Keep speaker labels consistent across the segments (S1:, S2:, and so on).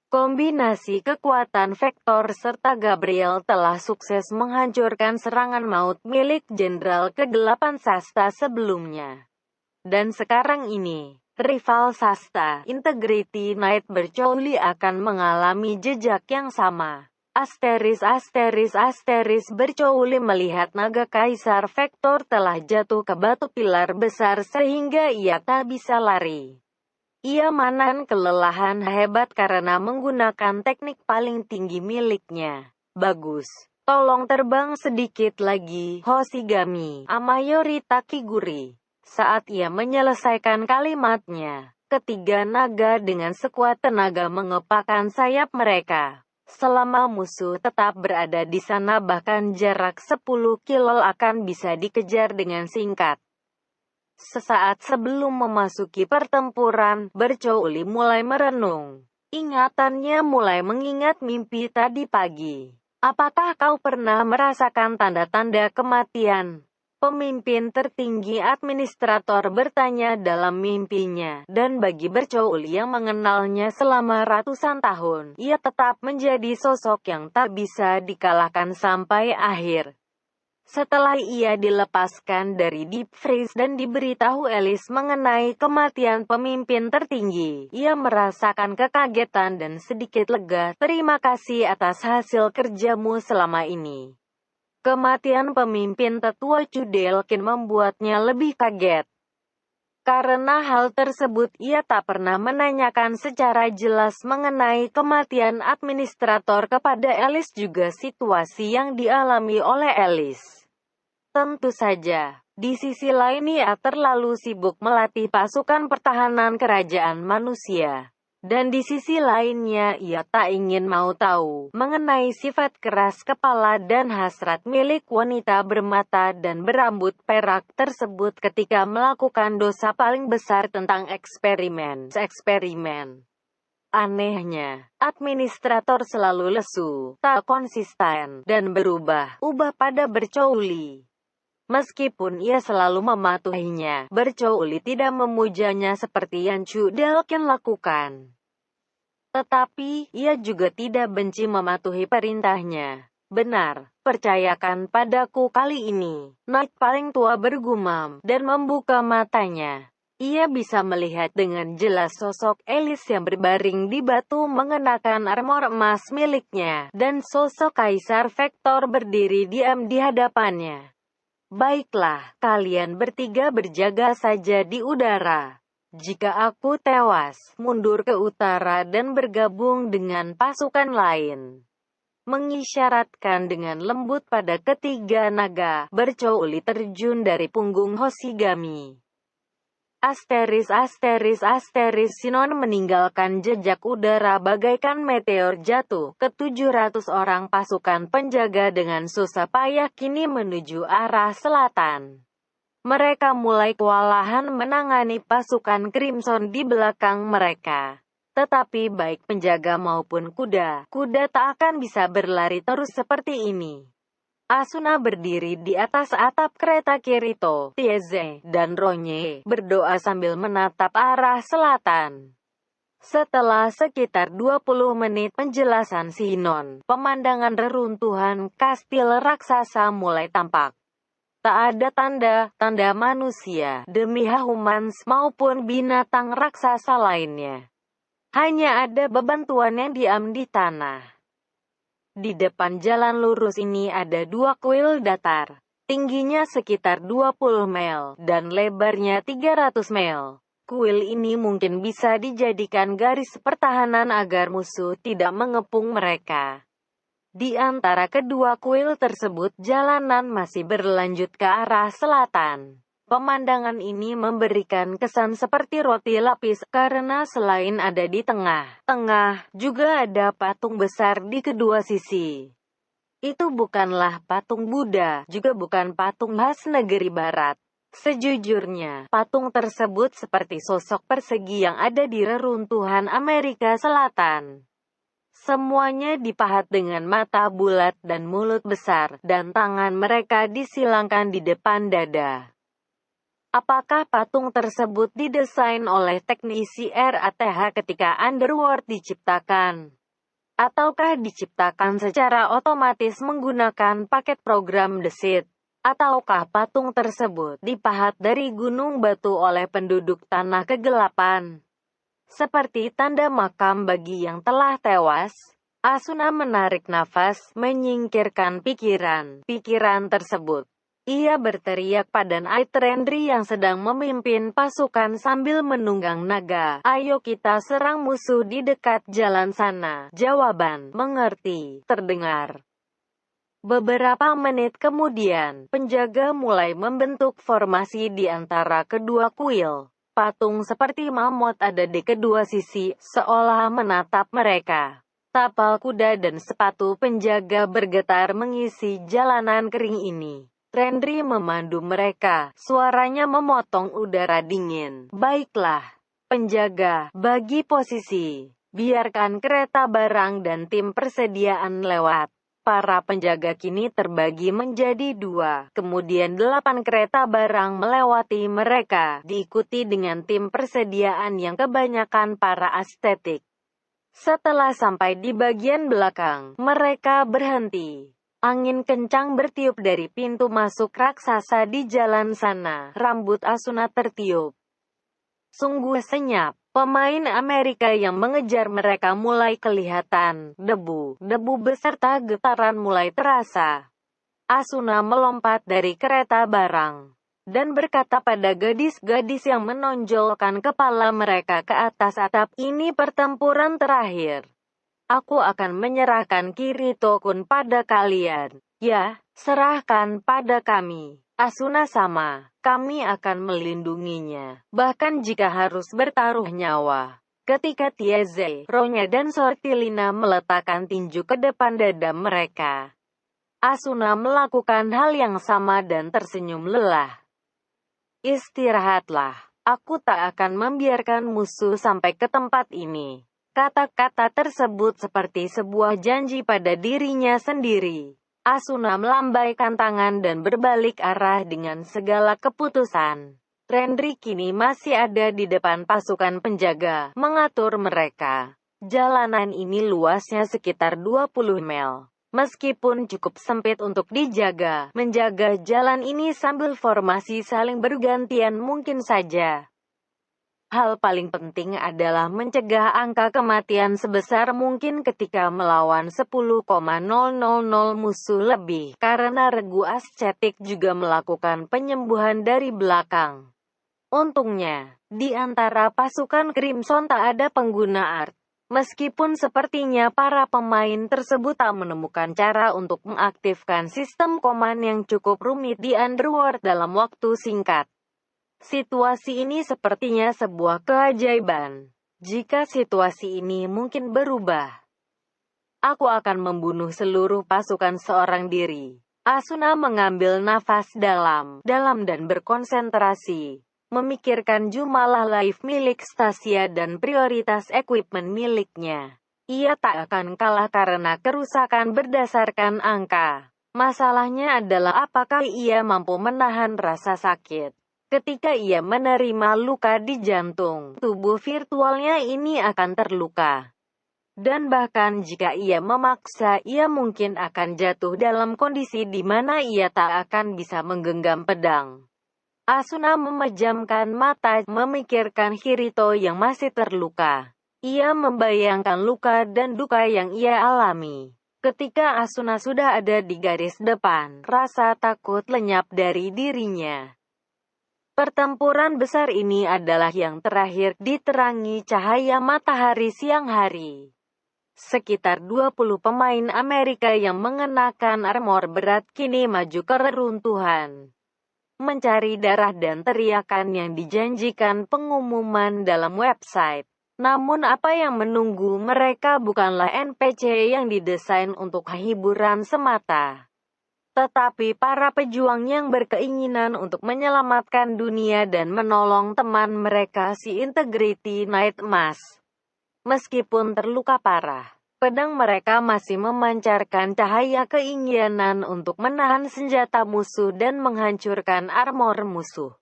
S1: Kombinasi kekuatan Vektor serta Gabriel telah sukses menghancurkan serangan maut milik Jenderal ke-8 Shasta sebelumnya. Dan sekarang ini, rival Shasta, Integrity Knight Bercouli akan mengalami jejak yang sama. Bercouli melihat naga Kaisar Vektor telah jatuh ke batu pilar besar sehingga ia tak bisa lari. Ia menahan kelelahan hebat karena menggunakan teknik paling tinggi miliknya. Bagus. Tolong terbang sedikit lagi, Hoshigami, Amayori Takiguri. Saat ia menyelesaikan kalimatnya, ketiga naga dengan sekuat tenaga mengepakkan sayap mereka. Selama musuh tetap berada di sana bahkan jarak 10 kilo akan bisa dikejar dengan singkat. Sesaat sebelum memasuki pertempuran, Bercouli mulai merenung. Ingatannya mulai mengingat mimpi tadi pagi. Apakah kau pernah merasakan tanda-tanda kematian? Pemimpin tertinggi administrator bertanya dalam mimpinya, dan bagi Bercouli yang mengenalnya selama ratusan tahun, ia tetap menjadi sosok yang tak bisa dikalahkan sampai akhir. Setelah ia dilepaskan dari Deep Freeze dan diberitahu Alice mengenai kematian pemimpin tertinggi, ia merasakan kekagetan dan sedikit lega. Terima kasih atas hasil kerjamu selama ini. Kematian pemimpin tetua Chudelkin membuatnya lebih kaget. Karena hal tersebut ia tak pernah menanyakan secara jelas mengenai kematian administrator kepada Alice juga situasi yang dialami oleh Alice. Tentu saja, di sisi lain ia terlalu sibuk melatih pasukan pertahanan kerajaan manusia. Dan di sisi lainnya ia tak ingin mau tahu mengenai sifat keras kepala dan hasrat milik wanita bermata dan berambut perak tersebut ketika melakukan dosa paling besar tentang eksperimen. Anehnya, administrator selalu lesu, tak konsisten, dan berubah-ubah pada Bercouli. Meskipun ia selalu mematuhinya, Bercouli tidak memujanya seperti yang Chudelkin lakukan. Tetapi, ia juga tidak benci mematuhi perintahnya. Benar, percayakan padaku kali ini. Knight paling tua bergumam, dan membuka matanya. Ia bisa melihat dengan jelas sosok Alice yang berbaring di batu mengenakan armor emas miliknya, dan sosok Kaisar Vektor berdiri diam di hadapannya. Baiklah, kalian bertiga berjaga saja di udara. Jika aku tewas, mundur ke utara dan bergabung dengan pasukan lain. Mengisyaratkan dengan lembut pada ketiga naga, Bercouli terjun dari punggung Hoshigami. Sinon meninggalkan jejak udara bagaikan meteor jatuh. Ke-700 orang pasukan penjaga dengan susah payah kini menuju arah selatan. Mereka mulai kewalahan menangani pasukan Crimson di belakang mereka. Tetapi baik penjaga maupun kuda tak akan bisa berlari terus seperti ini. Asuna berdiri di atas atap kereta Kirito, Tieze, dan Ronye, berdoa sambil menatap arah selatan. Setelah sekitar 20 menit penjelasan Sinon, pemandangan reruntuhan kastil raksasa mulai tampak. Tak ada tanda-tanda manusia, demi humans maupun binatang raksasa lainnya. Hanya ada bebatuan yang diam di tanah. Di depan jalan lurus ini ada dua kuil datar. Tingginya sekitar 20 mil, dan lebarnya 300 mil. Kuil ini mungkin bisa dijadikan garis pertahanan agar musuh tidak mengepung mereka. Di antara kedua kuil tersebut jalanan masih berlanjut ke arah selatan. Pemandangan ini memberikan kesan seperti roti lapis, karena selain ada di tengah-tengah, juga ada patung besar di kedua sisi. Itu bukanlah patung Buddha, juga bukan patung khas negeri barat. Sejujurnya, patung tersebut seperti sosok persegi yang ada di reruntuhan Amerika Selatan. Semuanya dipahat dengan mata bulat dan mulut besar, dan tangan mereka disilangkan di depan dada. Apakah patung tersebut didesain oleh teknisi RATH ketika Underworld diciptakan? Ataukah diciptakan secara otomatis menggunakan paket program Desit? Ataukah patung tersebut dipahat dari gunung batu oleh penduduk tanah kegelapan? Seperti tanda makam bagi yang telah tewas, Asuna menarik nafas, menyingkirkan pikiran tersebut. Ia berteriak pada Night Rendri yang sedang memimpin pasukan sambil menunggang naga. Ayo kita serang musuh di dekat jalan sana. Jawaban, mengerti, terdengar. Beberapa menit kemudian, penjaga mulai membentuk formasi di antara kedua kuil. Patung seperti mamut ada di kedua sisi, seolah menatap mereka. Tapal kuda dan sepatu penjaga bergetar mengisi jalanan kering ini. Rendri memandu mereka, suaranya memotong udara dingin. Baiklah, penjaga, bagi posisi. Biarkan kereta barang dan tim persediaan lewat. Para penjaga kini terbagi menjadi 2, kemudian 8 kereta barang melewati mereka, diikuti dengan tim persediaan yang kebanyakan para estetik. Setelah sampai di bagian belakang, mereka berhenti. Angin kencang bertiup dari pintu masuk raksasa di jalan sana. Rambut Asuna tertiup. Sungguh senyap. Pemain Amerika yang mengejar mereka mulai kelihatan. Debu beserta getaran mulai terasa. Asuna melompat dari kereta barang dan berkata pada gadis-gadis yang menonjolkan kepala mereka ke atas atap, ini pertempuran terakhir. Aku akan menyerahkan Kirito-kun pada kalian. Ya, serahkan pada kami. Asuna sama. Kami akan melindunginya. Bahkan jika harus bertaruh nyawa. Ketika Tieze, Ronya dan Sortilina meletakkan tinju ke depan dada mereka, Asuna melakukan hal yang sama dan tersenyum lelah. Istirahatlah. Aku tak akan membiarkan musuh sampai ke tempat ini. Kata-kata tersebut seperti sebuah janji pada dirinya sendiri. Asuna melambaikan tangan dan berbalik arah dengan segala keputusan. Rendri kini masih ada di depan pasukan penjaga, mengatur mereka. Jalanan ini luasnya sekitar 20 mil. Meskipun cukup sempit untuk dijaga, menjaga jalan ini sambil formasi saling bergantian mungkin saja. Hal paling penting adalah mencegah angka kematian sebesar mungkin ketika melawan 10,000 musuh lebih, karena regu ascetik juga melakukan penyembuhan dari belakang. Untungnya, di antara pasukan Crimson tak ada pengguna art. Meskipun sepertinya para pemain tersebut tak menemukan cara untuk mengaktifkan sistem command yang cukup rumit di Underworld dalam waktu singkat. Situasi ini sepertinya sebuah keajaiban. Jika situasi ini mungkin berubah, aku akan membunuh seluruh pasukan seorang diri. Asuna mengambil nafas dalam dan berkonsentrasi. Memikirkan jumlah live milik Stasia dan prioritas equipment miliknya. Ia tak akan kalah karena kerusakan berdasarkan angka. Masalahnya adalah apakah ia mampu menahan rasa sakit. Ketika ia menerima luka di jantung, tubuh virtualnya ini akan terluka. Dan bahkan jika ia memaksa, ia mungkin akan jatuh dalam kondisi di mana ia tak akan bisa menggenggam pedang. Asuna memejamkan mata, memikirkan Kirito yang masih terluka. Ia membayangkan luka dan duka yang ia alami. Ketika Asuna sudah ada di garis depan, rasa takut lenyap dari dirinya. Pertempuran besar ini adalah yang terakhir, diterangi cahaya matahari siang hari. Sekitar 20 pemain Amerika yang mengenakan armor berat kini maju ke reruntuhan. Mencari darah dan teriakan yang dijanjikan pengumuman dalam website. Namun apa yang menunggu mereka bukanlah NPC yang didesain untuk hiburan semata. Tetapi para pejuang yang berkeinginan untuk menyelamatkan dunia dan menolong teman mereka si Integrity Knight Emas. Meskipun terluka parah, pedang mereka masih memancarkan cahaya keinginan untuk menahan senjata musuh dan menghancurkan armor musuh.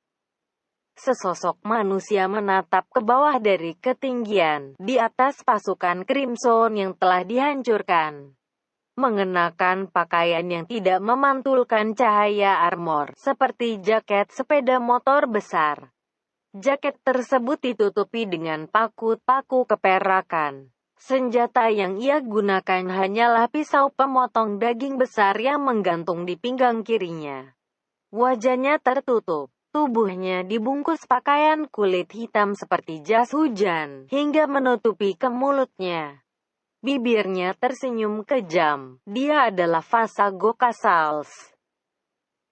S1: Sesosok manusia menatap ke bawah dari ketinggian, di atas pasukan Crimson yang telah dihancurkan. Mengenakan pakaian yang tidak memantulkan cahaya armor, seperti jaket sepeda motor besar. Jaket tersebut ditutupi dengan paku-paku keperakan. Senjata yang ia gunakan hanyalah pisau pemotong daging besar yang menggantung di pinggang kirinya. Wajahnya tertutup. Tubuhnya dibungkus pakaian kulit hitam seperti jas hujan, hingga menutupi ke mulutnya. Bibirnya tersenyum kejam. Dia adalah Vasago Casals.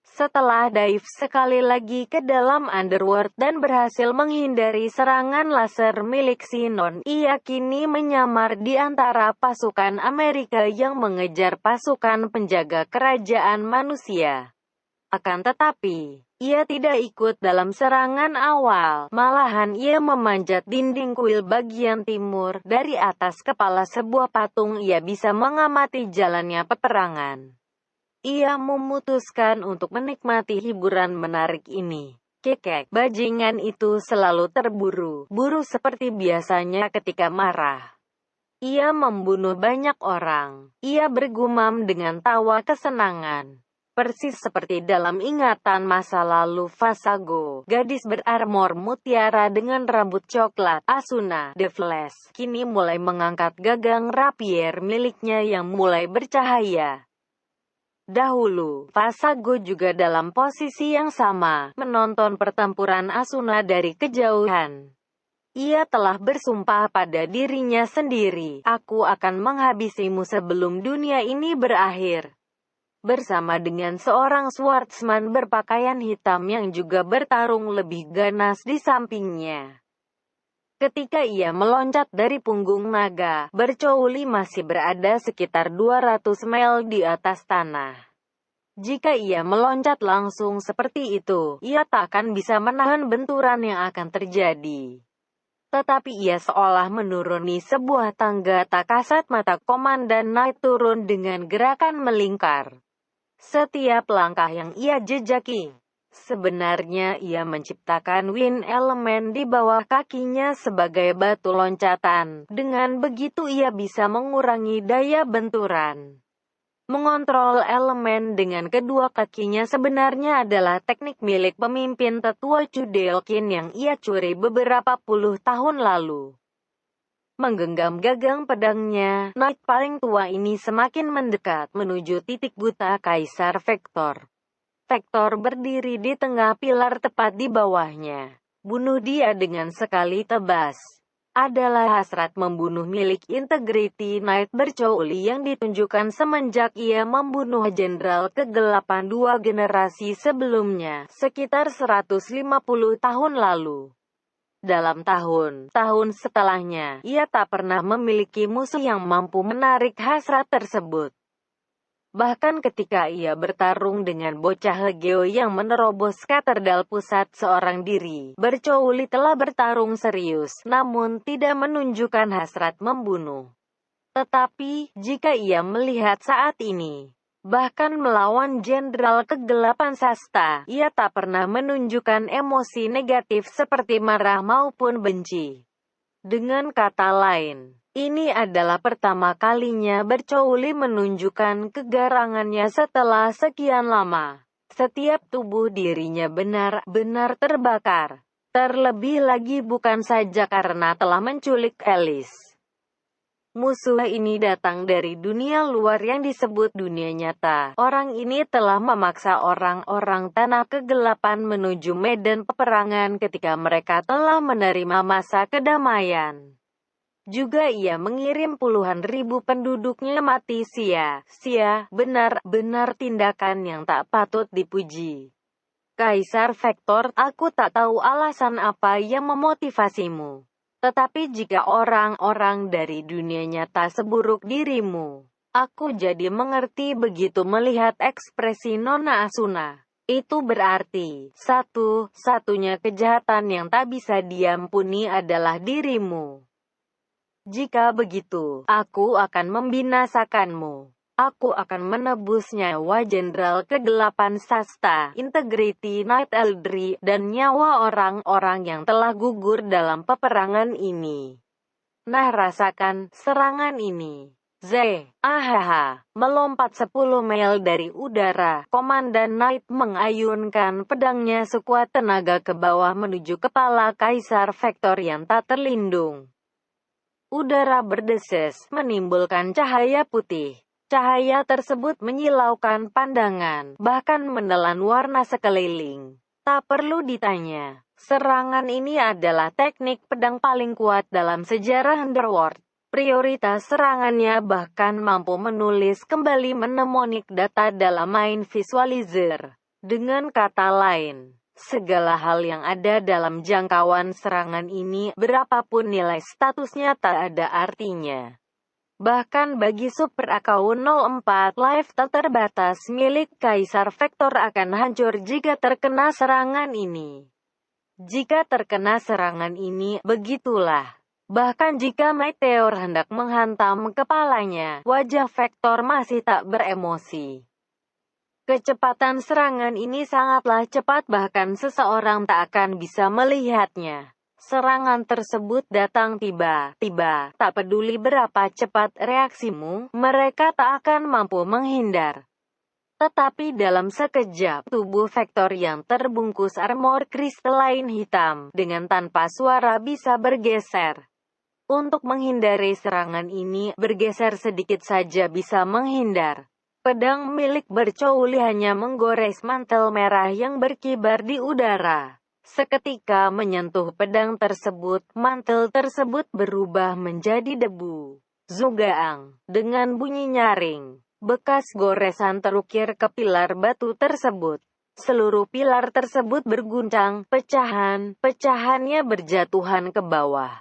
S1: Setelah dive sekali lagi ke dalam underworld dan berhasil menghindari serangan laser milik Sinon, ia kini menyamar di antara pasukan Amerika yang mengejar pasukan penjaga kerajaan manusia. Akan tetapi, ia tidak ikut dalam serangan awal, malahan ia memanjat dinding kuil bagian timur. Dari atas kepala sebuah patung ia bisa mengamati jalannya peperangan. Ia memutuskan untuk menikmati hiburan menarik ini. Kekek, bajingan itu selalu terburu-buru seperti biasanya ketika marah. Ia membunuh banyak orang. Ia bergumam dengan tawa kesenangan. Persis seperti dalam ingatan masa lalu Vasago, gadis berarmor mutiara dengan rambut coklat, Asuna, The Flash, kini mulai mengangkat gagang rapier miliknya yang mulai bercahaya. Dahulu, Vasago juga dalam posisi yang sama, menonton pertempuran Asuna dari kejauhan. Ia telah bersumpah pada dirinya sendiri, "Aku akan menghabisimu sebelum dunia ini berakhir." Bersama dengan seorang swordsman berpakaian hitam yang juga bertarung lebih ganas di sampingnya. Ketika ia meloncat dari punggung naga, Bercouli masih berada sekitar 200 mil di atas tanah. Jika ia meloncat langsung seperti itu, ia tak akan bisa menahan benturan yang akan terjadi. Tetapi ia seolah menuruni sebuah tangga, tak kasat mata Komandan Knight turun dengan gerakan melingkar. Setiap langkah yang ia jejaki, sebenarnya ia menciptakan wind elemen di bawah kakinya sebagai batu loncatan. Dengan begitu ia bisa mengurangi daya benturan. Mengontrol elemen dengan kedua kakinya sebenarnya adalah teknik milik pemimpin tetua Chudeokin yang ia curi beberapa puluh tahun lalu. Menggenggam gagang pedangnya, Knight paling tua ini semakin mendekat menuju titik buta Kaisar Vector. Vector berdiri di tengah pilar tepat di bawahnya. Bunuh dia dengan sekali tebas. Adalah hasrat membunuh milik Integrity Knight Bercouli yang ditunjukkan semenjak ia membunuh Jenderal Kegelapan dua generasi sebelumnya, sekitar 150 tahun lalu. Dalam tahun-tahun setelahnya, ia tak pernah memiliki musuh yang mampu menarik hasrat tersebut. Bahkan ketika ia bertarung dengan bocah Legeo yang menerobos katedral pusat seorang diri, Bercouli telah bertarung serius, namun tidak menunjukkan hasrat membunuh. Tetapi, jika ia melihat saat ini, bahkan melawan Jenderal Kegelapan Sasta, ia tak pernah menunjukkan emosi negatif seperti marah maupun benci. Dengan kata lain, ini adalah pertama kalinya Bercouli menunjukkan kegarangannya setelah sekian lama. Setiap tubuh dirinya benar-benar terbakar. Terlebih lagi bukan saja karena telah menculik Alice. Musuh ini datang dari dunia luar yang disebut dunia nyata. Orang ini telah memaksa orang-orang tanah kegelapan menuju medan peperangan ketika mereka telah menerima masa kedamaian. Juga ia mengirim puluhan ribu penduduknya mati sia-sia, benar-benar tindakan yang tak patut dipuji. Kaisar Vector, aku tak tahu alasan apa yang memotivasimu. Tetapi jika orang-orang dari dunia nyata seburuk dirimu, aku jadi mengerti begitu melihat ekspresi Nona Asuna. Itu berarti, satu-satunya kejahatan yang tak bisa diampuni adalah dirimu. Jika begitu, aku akan membinasakanmu. Aku akan menebus nyawa Jenderal Kegelapan Shasta, Integrity Knight Eldri, dan nyawa orang-orang yang telah gugur dalam peperangan ini. Nah, rasakan serangan ini. Melompat 10 mil dari udara, Komandan Knight mengayunkan pedangnya sekuat tenaga ke bawah menuju kepala Kaisar Vektor yang tak terlindung. Udara berdesis, menimbulkan cahaya putih. Cahaya tersebut menyilaukan pandangan, bahkan menelan warna sekeliling. Tak perlu ditanya, serangan ini adalah teknik pedang paling kuat dalam sejarah Underworld. Prioritas serangannya bahkan mampu menulis kembali mnemonik data dalam Mind Visualizer. Dengan kata lain, segala hal yang ada dalam jangkauan serangan ini, berapapun nilai statusnya, tak ada artinya. Bahkan bagi Super Account 04 Live tak terbatas milik Kaisar Vektor akan hancur jika terkena serangan ini. Jika terkena serangan ini, begitulah. Bahkan jika meteor hendak menghantam kepalanya, wajah Vektor masih tak beremosi. Kecepatan serangan ini sangatlah cepat, bahkan seseorang tak akan bisa melihatnya. Serangan tersebut datang tiba-tiba, tak peduli berapa cepat reaksimu, mereka tak akan mampu menghindar. Tetapi dalam sekejap, tubuh Vektor yang terbungkus armor kristalain hitam, dengan tanpa suara bisa bergeser. Untuk menghindari serangan ini, bergeser sedikit saja bisa menghindar. Pedang milik Bercouli hanya menggores mantel merah yang berkibar di udara. Seketika menyentuh pedang tersebut, mantel tersebut berubah menjadi debu. Zugaang, dengan bunyi nyaring, bekas goresan terukir ke pilar batu tersebut. Seluruh pilar tersebut berguncang, pecahannya berjatuhan ke bawah.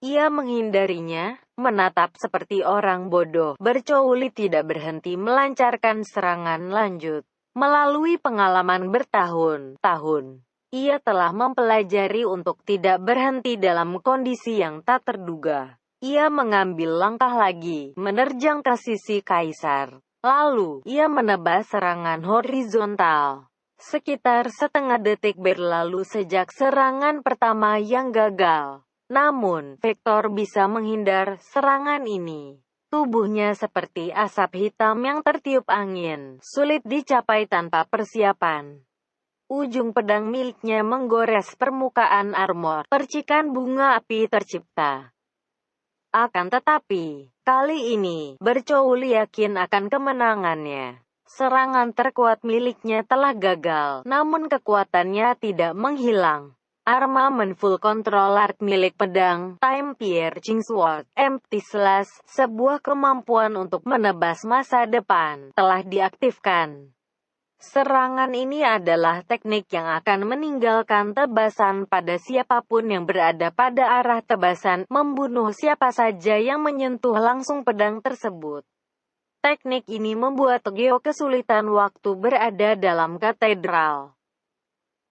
S1: Ia menghindarinya, menatap seperti orang bodoh. Bercouli tidak berhenti melancarkan serangan lanjut. Melalui pengalaman bertahun-tahun, ia telah mempelajari untuk tidak berhenti dalam kondisi yang tak terduga. Ia mengambil langkah lagi, menerjang ke sisi Kaisar. Lalu, ia menebas serangan horizontal. Sekitar setengah detik berlalu sejak serangan pertama yang gagal. Namun, Vektor bisa menghindar serangan ini. Tubuhnya seperti asap hitam yang tertiup angin, sulit dicapai tanpa persiapan. Ujung pedang miliknya menggores permukaan armor. Percikan bunga api tercipta. Akan tetapi, kali ini, Bercouli yakin akan kemenangannya. Serangan terkuat miliknya telah gagal, namun kekuatannya tidak menghilang. Armamen full control art milik pedang, Time Piercing Sword, Empty Slash, sebuah kemampuan untuk menebas masa depan, telah diaktifkan. Serangan ini adalah teknik yang akan meninggalkan tebasan pada siapapun yang berada pada arah tebasan, membunuh siapa saja yang menyentuh langsung pedang tersebut. Teknik ini membuat Geo kesulitan waktu berada dalam katedral.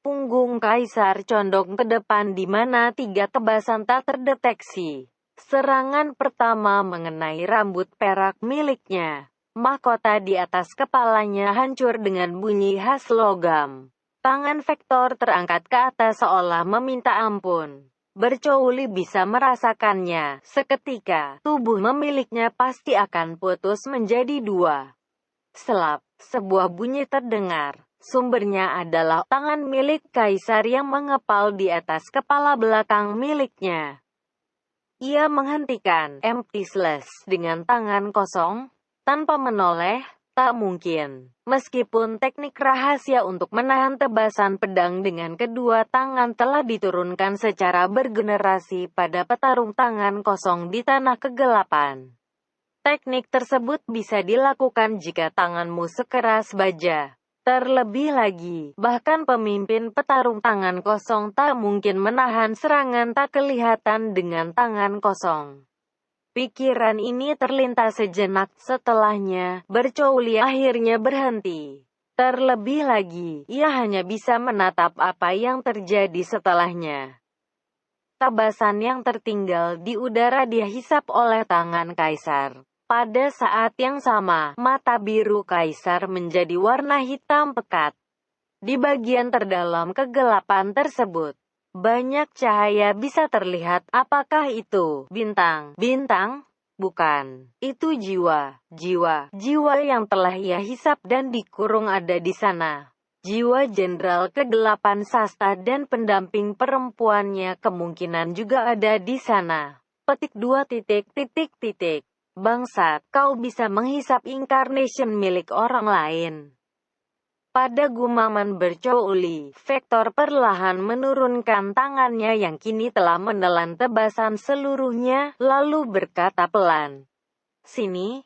S1: Punggung Kaisar condong ke depan di mana 3 tebasan tak terdeteksi. Serangan pertama mengenai rambut perak miliknya. Mahkota di atas kepalanya hancur dengan bunyi khas logam. Tangan Vektor terangkat ke atas seolah meminta ampun. Bercouli bisa merasakannya. Seketika, tubuh memiliknya pasti akan putus menjadi 2. Selap, sebuah bunyi terdengar. Sumbernya adalah tangan milik Kaisar yang mengepal di atas kepala belakang miliknya. Ia menghentikan Empty Slash dengan tangan kosong. Tanpa menoleh, tak mungkin. Meskipun teknik rahasia untuk menahan tebasan pedang dengan kedua tangan telah diturunkan secara bergenerasi pada petarung tangan kosong di tanah kegelapan. Teknik tersebut bisa dilakukan jika tanganmu sekeras baja. Terlebih lagi, bahkan pemimpin petarung tangan kosong tak mungkin menahan serangan tak kelihatan dengan tangan kosong. Pikiran ini terlintas sejenak, setelahnya, Bercouli akhirnya berhenti. Terlebih lagi, ia hanya bisa menatap apa yang terjadi setelahnya. Tebasan yang tertinggal di udara dihisap oleh tangan Kaisar. Pada saat yang sama, mata biru kaisar menjadi warna hitam pekat. Di bagian terdalam kegelapan tersebut, banyak cahaya bisa terlihat. Apakah itu bintang? Bintang? Bukan. Itu jiwa. Jiwa yang telah ia hisap dan dikurung ada di sana. Jiwa Jenderal Kegelapan Sasta dan pendamping perempuannya kemungkinan juga ada di sana. Petik 2. Bangsat, kau bisa menghisap incarnation milik orang lain. Pada gumaman bercouli, Vektor perlahan menurunkan tangannya yang kini telah menelan tebasan seluruhnya, lalu berkata pelan. Sini,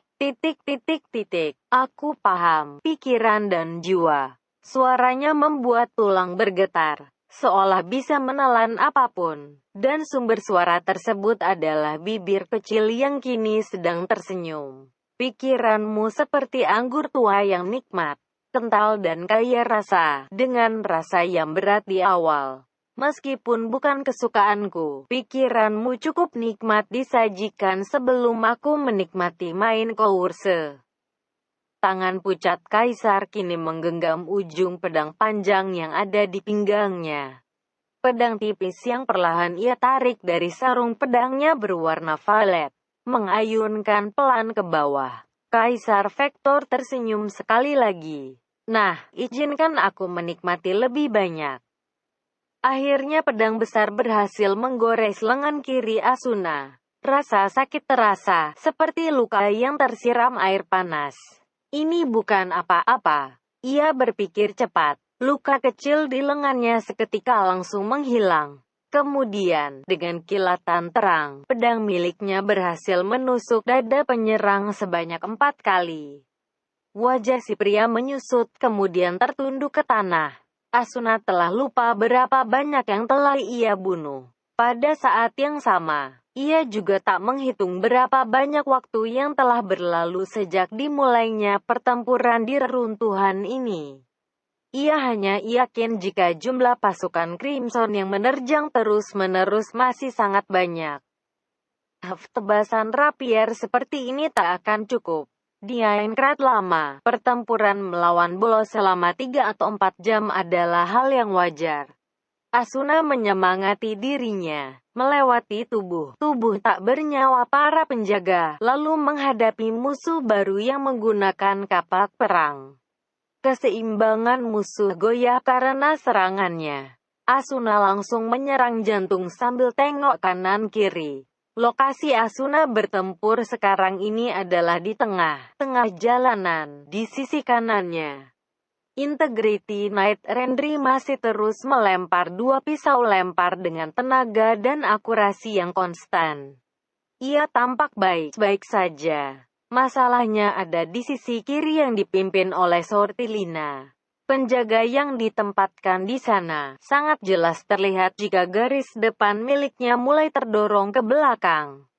S1: aku paham, pikiran dan jiwa. Suaranya membuat tulang bergetar, seolah bisa menelan apapun. Dan sumber suara tersebut adalah bibir kecil yang kini sedang tersenyum. Pikiranmu seperti anggur tua yang nikmat, kental dan kaya rasa, dengan rasa yang berat di awal. Meskipun bukan kesukaanku, pikiranmu cukup nikmat disajikan sebelum aku menikmati main kourse. Tangan pucat kaisar kini menggenggam ujung pedang panjang yang ada di pinggangnya. Pedang tipis yang perlahan ia tarik dari sarung pedangnya berwarna violet, mengayunkan pelan ke bawah. Kaisar Vektor tersenyum sekali lagi. Nah, izinkan aku menikmati lebih banyak. Akhirnya pedang besar berhasil menggores lengan kiri Asuna. Rasa sakit terasa, seperti luka yang tersiram air panas. Ini bukan apa-apa. Ia berpikir cepat. Luka kecil di lengannya seketika langsung menghilang. Kemudian, dengan kilatan terang, pedang miliknya berhasil menusuk dada penyerang sebanyak 4 kali. Wajah si pria menyusut, kemudian tertunduk ke tanah. Asuna telah lupa berapa banyak yang telah ia bunuh. Pada saat yang sama, ia juga tak menghitung berapa banyak waktu yang telah berlalu sejak dimulainya pertempuran di reruntuhan ini. Ia hanya yakin jika jumlah pasukan Crimson yang menerjang terus-menerus masih sangat banyak. Tebasan rapier seperti ini tak akan cukup. Di Aincrad lama, pertempuran melawan Bolos selama 3 atau 4 jam adalah hal yang wajar. Asuna menyemangati dirinya, melewati tubuh tak bernyawa para penjaga, lalu menghadapi musuh baru yang menggunakan kapak perang. Keseimbangan musuh goyah karena serangannya. Asuna langsung menyerang jantung sambil tengok kanan-kiri. Lokasi Asuna bertempur sekarang ini adalah di tengah jalanan, di sisi kanannya. Integrity Knight Rendry masih terus melempar 2 pisau lempar dengan tenaga dan akurasi yang konstan. Ia tampak baik-baik saja. Masalahnya ada di sisi kiri yang dipimpin oleh Sortilina. Penjaga yang ditempatkan di sana sangat jelas terlihat jika garis depan miliknya mulai terdorong ke belakang.